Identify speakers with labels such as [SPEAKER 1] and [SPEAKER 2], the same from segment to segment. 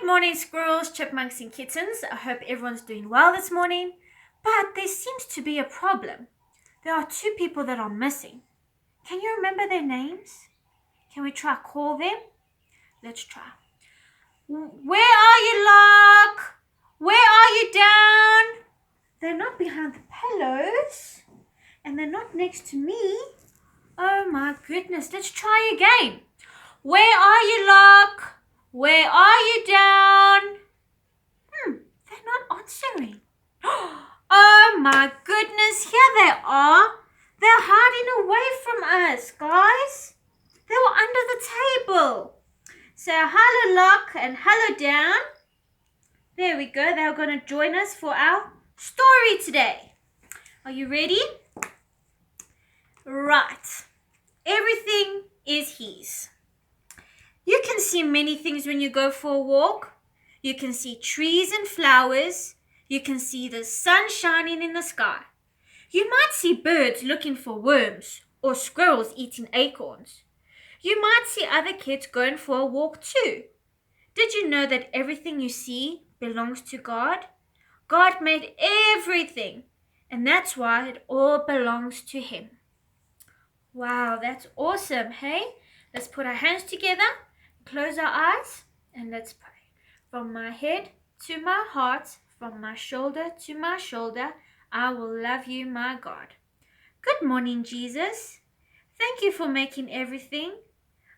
[SPEAKER 1] morning, squirrels, chipmunks, and kittens. I hope everyone's doing well this morning. But there seems to be a problem. There are two people that are missing. Can you remember their names? Can we try call them? Let's try. Where are you, Lark? Where are you, Down? They're not behind the pillows. And they're not next to me. Oh my goodness. Let's try again. Where are you, Lark? Where are you, Down? They're not answering. Oh my goodness, here they are. They're hiding away from us, guys. They were under the table. So hello, Lark, and hello, Down. There we go. They're going to join us for our story today. Are you ready? Right. Everything is His. You can see many things when you go for a walk. You can see trees and flowers. You can see the sun shining in the sky. You might see birds looking for worms or squirrels eating acorns. You might see other kids going for a walk too. Did you know that everything you see belongs to God? God made everything, and that's why it all belongs to Him. Wow, that's awesome, hey? Let's put our hands together, close our eyes, and let's pray. From my head to my heart, from my shoulder to my shoulder, I will love you, my God. Good morning, Jesus. Thank you for making everything.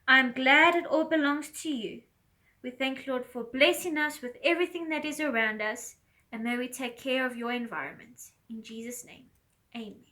[SPEAKER 1] I'm glad it all belongs to you. We thank Lord for blessing us with everything that is around us, and may we take care of your environment. In Jesus' name, amen.